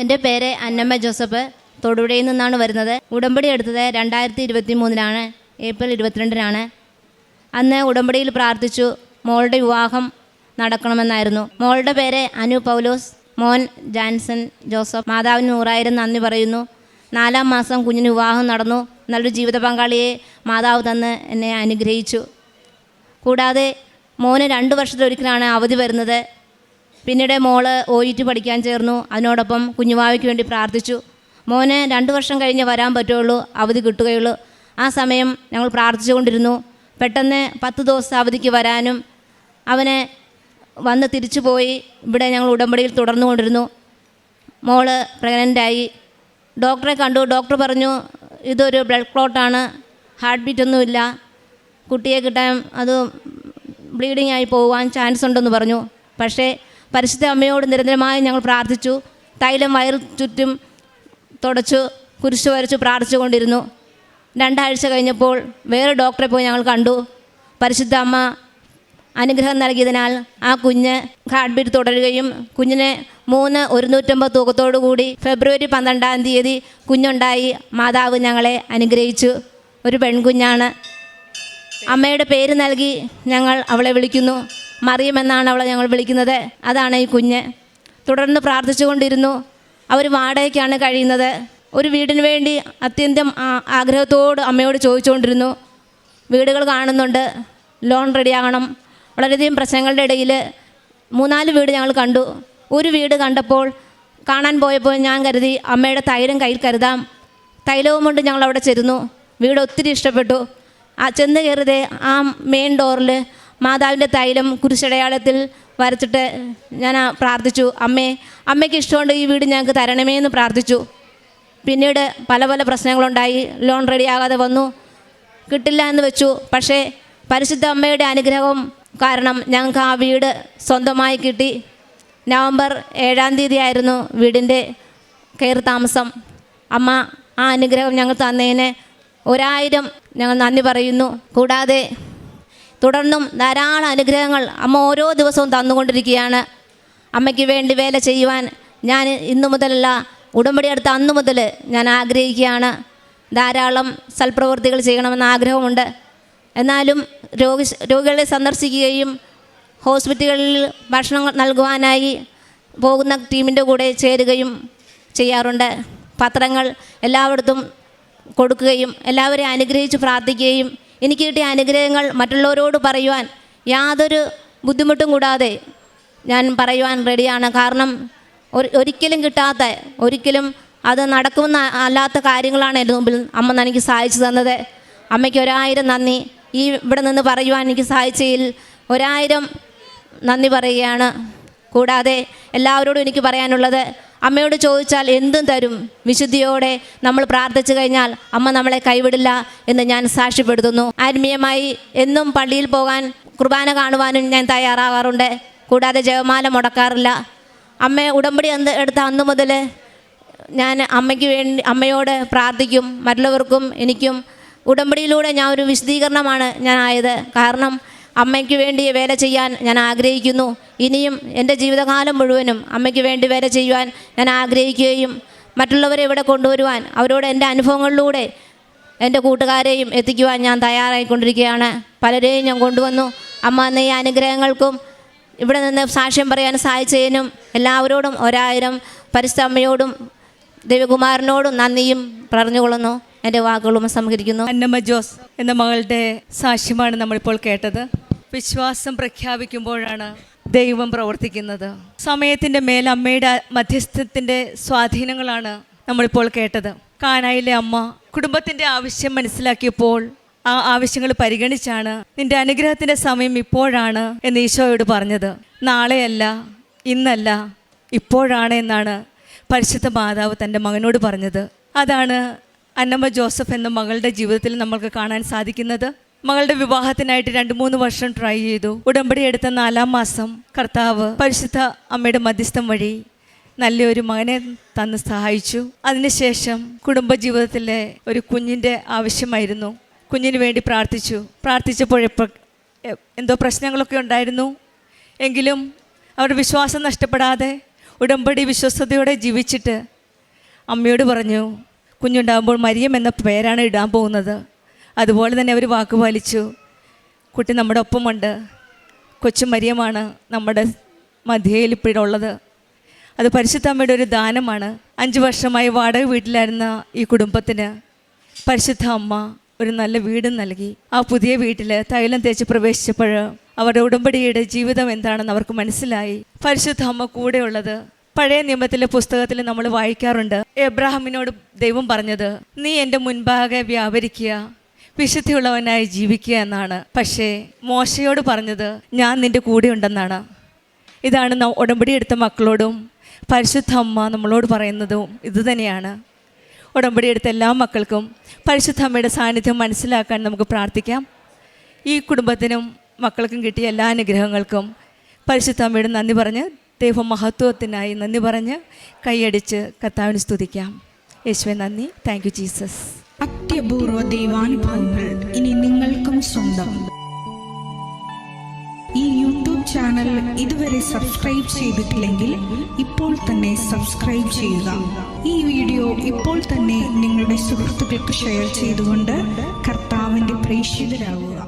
എൻ്റെ പേര് അന്നമ്മ ജോസഫ്. തൊടുപുഴയിൽ നിന്നാണ് വരുന്നത്. ഉടമ്പടി എടുത്തത് 2023 ഏപ്രിൽ 22 അന്ന് ഉടമ്പടിയിൽ പ്രാർത്ഥിച്ചു. മോളുടെ വിവാഹം നടക്കണമെന്നായിരുന്നു. മോളുടെ പേര് അനു പൗലോസ്, മോൻ ജാൻസൺ ജോസഫ്. മാതാവിന് 100,000 നന്ദി പറയുന്നു. 4-ാം മാസം കുഞ്ഞിന് വിവാഹം നടന്നു. നല്ലൊരു ജീവിത പങ്കാളിയെ മാതാവ് തന്ന് എന്നെ അനുഗ്രഹിച്ചു. കൂടാതെ മോന് 2 വർഷത്തിലൊരിക്കലാണ് അവധി വരുന്നത്. പിന്നീട് മോള് OET പഠിക്കാൻ ചേർന്നു. അതിനോടൊപ്പം കുഞ്ഞുവാവയ്ക്ക് വേണ്ടി പ്രാർത്ഥിച്ചു. മോന് 2 വർഷം കഴിഞ്ഞ് വരാൻ പറ്റുള്ളൂ, അവധി കിട്ടുകയുള്ളൂ. ആ സമയം ഞങ്ങൾ പ്രാർത്ഥിച്ചുകൊണ്ടിരുന്നു. പെട്ടെന്ന് 10 ദിവസം അവധിക്ക് വരാനും അവനെ വന്ന് തിരിച്ചു പോയി. ഇവിടെ ഞങ്ങൾ ഉടമ്പടിയിൽ തുടർന്നുകൊണ്ടിരുന്നു. മോള് പ്രഗ്നൻ്റായി. ഡോക്ടറെ കണ്ടു. ഡോക്ടർ പറഞ്ഞു ഇതൊരു ബ്ലഡ് ക്ലോട്ടാണ്, ഹാർട്ട് ബീറ്റൊന്നുമില്ല, കുട്ടിയെ കിട്ടാൻ അത് ബ്ലീഡിങ് ആയി പോകാൻ ചാൻസ് ഉണ്ടെന്ന് പറഞ്ഞു. പക്ഷേ പരിശുദ്ധ അമ്മയോട് നിരന്തരമായി ഞങ്ങൾ പ്രാർത്ഥിച്ചു. തൈലം വയറിൽ ചുറ്റും തുടച്ചു കുരിശ് വരച്ചു പ്രാർത്ഥിച്ചു കൊണ്ടിരുന്നു. 2 ആഴ്ച കഴിഞ്ഞപ്പോൾ വേറെ ഡോക്ടറെ പോയി ഞങ്ങൾ കണ്ടു. പരിശുദ്ധ അമ്മ അനുഗ്രഹം നൽകിയതിനാൽ ആ കുഞ്ഞ് ഹാർട്ട് ബീറ്റ് തുടരുകയും കുഞ്ഞിനെ 3,150 തൂക്കത്തോടു കൂടി ഫെബ്രുവരി 12-ാം തീയതി കുഞ്ഞുണ്ടായി. മാതാവ് ഞങ്ങളെ അനുഗ്രഹിച്ചു. ഒരു പെൺകുഞ്ഞാണ്. അമ്മയുടെ പേര് നൽകി ഞങ്ങൾ അവളെ വിളിക്കുന്നു. മറിയം എന്നാണ് അവളെ ഞങ്ങൾ വിളിക്കുന്നത്. അതാണ് ഈ കുഞ്ഞ്. തുടർന്ന് പ്രാർത്ഥിച്ചു കൊണ്ടിരുന്നു. അവർ വാടകയ്ക്കാണ് കഴിയുന്നത്. ഒരു വീടിന് വേണ്ടി അത്യന്തം ആഗ്രഹത്തോട് അമ്മയോട് ചോദിച്ചുകൊണ്ടിരുന്നു. വീടുകൾ കാണുന്നുണ്ട്, ലോൺ റെഡിയാകണം. വളരെയധികം പ്രശ്നങ്ങളുടെ ഇടയിൽ 3-4 വീട് ഞങ്ങൾ കണ്ടു. ഒരു വീട് കണ്ടപ്പോൾ കാണാൻ പോയപ്പോൾ ഞാൻ കരുതി അമ്മയുടെ തൈലം കയ്യിൽ കരുതാം. തൈലവും കൊണ്ട് ഞങ്ങൾ അവിടെ ചെന്നു. വീട് ഒത്തിരി ഇഷ്ടപ്പെട്ടു. ചെന്ന് കയറിയത് ആ മെയിൻ ഡോറിൽ മാതാവിൻ്റെ തൈലം കുരിശടയാളത്തിൽ വരച്ചിട്ട് ഞാൻ പ്രാർത്ഥിച്ചു, അമ്മയ്ക്ക് ഇഷ്ടമുണ്ട് ഈ വീട് ഞങ്ങൾക്ക് തരണമേ എന്ന് പ്രാർത്ഥിച്ചു. പിന്നീട് പല പല പ്രശ്നങ്ങളുണ്ടായി. ലോൺ റെഡിയാകാതെ വന്നു, കിട്ടില്ല എന്ന് വെച്ചു. പക്ഷേ പരിശുദ്ധ അമ്മയുടെ അനുഗ്രഹം കാരണം ഞങ്ങൾക്ക് ആ വീട് സ്വന്തമായി കിട്ടി. നവംബർ 7-ാം തീയതി ആയിരുന്നു വീടിൻ്റെ കയറി താമസം. അമ്മ ആ അനുഗ്രഹം ഞങ്ങൾ തന്നതിന് 1000 ഞങ്ങൾ നന്ദി പറയുന്നു. കൂടാതെ തുടർന്നും ധാരാളം അനുഗ്രഹങ്ങൾ അമ്മ ഓരോ ദിവസവും തന്നുകൊണ്ടിരിക്കുകയാണ്. അമ്മയ്ക്ക് വേണ്ടി വേല ചെയ്യുവാൻ ഞാൻ ഇന്നു മുതലല്ല, ഉടമ്പടി എടുത്ത അന്നു മുതൽ ഞാൻ ആഗ്രഹിക്കുകയാണ്. ധാരാളം സൽപ്രവൃത്തികൾ ചെയ്യണമെന്ന് ആഗ്രഹമുണ്ട്. എന്നാലും രോഗികളെ സന്ദർശിക്കുകയും ഹോസ്പിറ്റലുകളിൽ ഭക്ഷണം നൽകുവാനായി പോകുന്ന ടീമിൻ്റെ കൂടെ ചേരുകയും ചെയ്യാറുണ്ട്. പത്രങ്ങൾ എല്ലായിടത്തും കൊടുക്കുകയും എല്ലാവരെയും അനുഗ്രഹിച്ച് പ്രാർത്ഥിക്കുകയും എനിക്ക് കിട്ടിയ അനുഗ്രഹങ്ങൾ മറ്റുള്ളവരോട് പറയുവാൻ യാതൊരു ബുദ്ധിമുട്ടും കൂടാതെ ഞാൻ പറയുവാൻ റെഡിയാണ്. കാരണം ഒരിക്കലും കിട്ടാത്ത, ഒരിക്കലും അത് നടക്കുന്ന അല്ലാത്ത കാര്യങ്ങളാണ് എൻ്റെ മുമ്പിൽ അമ്മ എനിക്ക് സഹായിച്ചു തന്നത്. അമ്മയ്ക്ക് 1000 നന്ദി. ഇവിടെ നിന്ന് പറയുവാൻ എനിക്ക് സഹായിച്ചതിൽ 1000 നന്ദി പറയുകയാണ്. കൂടാതെ എല്ലാവരോടും എനിക്ക് പറയാനുള്ളത്, അമ്മയോട് ചോദിച്ചാൽ എന്തും തരും. വിശുദ്ധിയോടെ നമ്മൾ പ്രാർത്ഥിച്ചു കഴിഞ്ഞാൽ അമ്മ നമ്മളെ കൈവിടില്ല എന്ന് ഞാൻ സാക്ഷ്യപ്പെടുത്തുന്നു. ആത്മീയമായി എന്നും പള്ളിയിൽ പോകാൻ, കുർബാന കാണുവാനും ഞാൻ തയ്യാറാകാറുണ്ട്. കൂടാതെ ജപമാല മുടക്കാറില്ല. അമ്മ ഉടമ്പടി എടുത്ത അന്നു മുതൽ ഞാൻ അമ്മയ്ക്ക് വേണ്ടി അമ്മയോട് പ്രാർത്ഥിക്കും. മറ്റുള്ളവർക്കും എനിക്കും ഉടമ്പടിയിലൂടെ ഞാൻ ഒരു വിശദീകരണമാണ് ഞാൻ ആയത്. കാരണം അമ്മയ്ക്ക് വേണ്ടി വേല ചെയ്യാൻ ഞാൻ ആഗ്രഹിക്കുന്നു. ഇനിയും എൻ്റെ ജീവിതകാലം മുഴുവനും അമ്മയ്ക്ക് വേണ്ടി വേല ചെയ്യുവാൻ ഞാൻ ആഗ്രഹിക്കുകയും മറ്റുള്ളവരെ ഇവിടെ കൊണ്ടുവരുവാൻ, അവരോട് എൻ്റെ അനുഭവങ്ങളിലൂടെ എൻ്റെ കൂട്ടുകാരെയും എത്തിക്കുവാൻ ഞാൻ തയ്യാറായിക്കൊണ്ടിരിക്കുകയാണ്. പലരെയും ഞാൻ കൊണ്ടുവന്നു. അമ്മ എന്ന ഈ അനുഗ്രഹങ്ങൾക്കും ഇവിടെ നിന്ന് സാക്ഷ്യം പറയാൻ സഹായിച്ചതിനും എല്ലാവരോടും 1000 പരിശുദ്ധ അമ്മയോടും ദേവകുമാരനോടും നന്ദിയും പറഞ്ഞുകൊള്ളുന്നു. എൻ്റെ വാക്കുകളും സംഹരിക്കുന്നു. അന്നമ്മ ജോസ് എന്ന മകളുടെ സാക്ഷ്യമാണ് നമ്മളിപ്പോൾ കേട്ടത്. വിശ്വാസം പ്രഖ്യാപിക്കുമ്പോഴാണ് ദൈവം പ്രവർത്തിക്കുന്നത്. സമയത്തിൻ്റെ മേൽ അമ്മയുടെ മധ്യസ്ഥത്തിൻ്റെ സ്വാധീനങ്ങളാണ് നമ്മളിപ്പോൾ കേട്ടത്. കാനായിലെ അമ്മ കുടുംബത്തിൻ്റെ ആവശ്യം മനസ്സിലാക്കിയപ്പോൾ ആ ആവശ്യങ്ങൾ പരിഗണിച്ചാണ് നിന്റെ അനുഗ്രഹത്തിൻ്റെ സമയം ഇപ്പോഴാണ് എന്ന് ഈശോയോട് പറഞ്ഞത്. നാളെയല്ല, ഇന്നല്ല, ഇപ്പോഴാണ് എന്നാണ് പരിശുദ്ധ മാതാവ് തൻ്റെ മകനോട് പറഞ്ഞത്. അതാണ് അന്നമ്മ ജോസഫ് എന്ന മകളുടെ ജീവിതത്തിൽ നമ്മൾക്ക് കാണാൻ സാധിക്കുന്നത്. മകളുടെ വിവാഹത്തിനായിട്ട് 2-3 വർഷം ട്രൈ ചെയ്തു. ഉടമ്പടി എടുത്ത 4-ാം മാസം കർത്താവ് പരിശുദ്ധ അമ്മയുടെ മധ്യസ്ഥം വഴി നല്ലൊരു മകനെ തന്ന് സഹായിച്ചു. അതിനുശേഷം കുടുംബജീവിതത്തിലെ ഒരു കുഞ്ഞിൻ്റെ ആവശ്യമായിരുന്നു. കുഞ്ഞിന് വേണ്ടി പ്രാർത്ഥിച്ചപ്പോഴെപ്പോൾ എന്തോ പ്രശ്നങ്ങളൊക്കെ ഉണ്ടായിരുന്നു. എങ്കിലും അവരുടെ വിശ്വാസം നഷ്ടപ്പെടാതെ ഉടമ്പടി വിശ്വസ്തയോടെ ജീവിച്ചിട്ട് അമ്മയോട് പറഞ്ഞു, കുഞ്ഞുണ്ടാകുമ്പോൾ മരിയം എന്ന പേരാണ് ഇടാൻ പോകുന്നത്. അതുപോലെ തന്നെ അവർ വാക്ക് പാലിച്ചു. കുട്ടി നമ്മുടെ ഒപ്പമുണ്ട്. കൊച്ചു മരിയമാണ് നമ്മുടെ മധ്യയിൽ ഇപ്പോഴുള്ളത്. അത് പരിശുദ്ധ അമ്മയുടെ ഒരു ദാനമാണ്. 5 വർഷമായി വാടക വീട്ടിലായിരുന്ന ഈ കുടുംബത്തിന് പരിശുദ്ധ അമ്മ ഒരു നല്ല വീട് നൽകി. ആ പുതിയ വീട്ടിൽ തൈലം തേച്ച് പ്രവേശിച്ചപ്പോൾ അവരുടെ ഉടമ്പടിയുടെ ജീവിതം എന്താണെന്ന് അവർക്ക് മനസ്സിലായി. പരിശുദ്ധ അമ്മ കൂടെയുള്ളത്. പഴയ നിയമത്തിലെ പുസ്തകത്തിൽ നമ്മൾ വായിക്കാറുണ്ട്, എബ്രാഹിമിനോട് ദൈവം പറഞ്ഞത്, നീ എൻ്റെ മുൻപാകെ വ്യാപരിക്കുക, വിശുദ്ധിയുള്ളവനായി ജീവിക്കുക എന്നാണ്. പക്ഷേ മോശയോട് പറഞ്ഞത്, ഞാൻ നിൻ്റെ കൂടെ ഉണ്ടെന്നാണ്. ഇതാണ് ഉടമ്പടി എടുത്ത മക്കളോടും പരിശുദ്ധ അമ്മ നമ്മളോട് പറയുന്നതും ഇതുതന്നെയാണ്. ഉടമ്പടി എടുത്ത എല്ലാ മക്കൾക്കും പരിശുദ്ധ അമ്മയുടെ സാന്നിധ്യം മനസ്സിലാക്കാൻ നമുക്ക് പ്രാർത്ഥിക്കാം. ഈ കുടുംബത്തിനും മക്കൾക്കും കിട്ടിയ എല്ലാ അനുഗ്രഹങ്ങൾക്കും പരിശുദ്ധ അമ്മയുടെ നന്ദി പറഞ്ഞ്, ദൈവമഹത്വത്തിനായി നന്ദി പറഞ്ഞ് കൈയടിച്ച് കർത്താവിനെ സ്തുതിക്കാം. യേശുവേ നന്ദി. Thank you Jesus. അത്യപൂർവ ദൈവാനുഭവങ്ങൾ ഇനി നിങ്ങൾക്കും സ്വന്തം. ഈ യൂട്യൂബ് ചാനൽ ഇതുവരെ സബ്സ്ക്രൈബ് ചെയ്തിട്ടില്ലെങ്കിൽ ഇപ്പോൾ തന്നെ സബ്സ്ക്രൈബ് ചെയ്യുക. ഈ വീഡിയോ ഇപ്പോൾ തന്നെ നിങ്ങളുടെ സുഹൃത്തുക്കൾക്ക് ഷെയർ ചെയ്തുകൊണ്ട് കർത്താവിൻ്റെ പ്രേക്ഷിതരാകുക.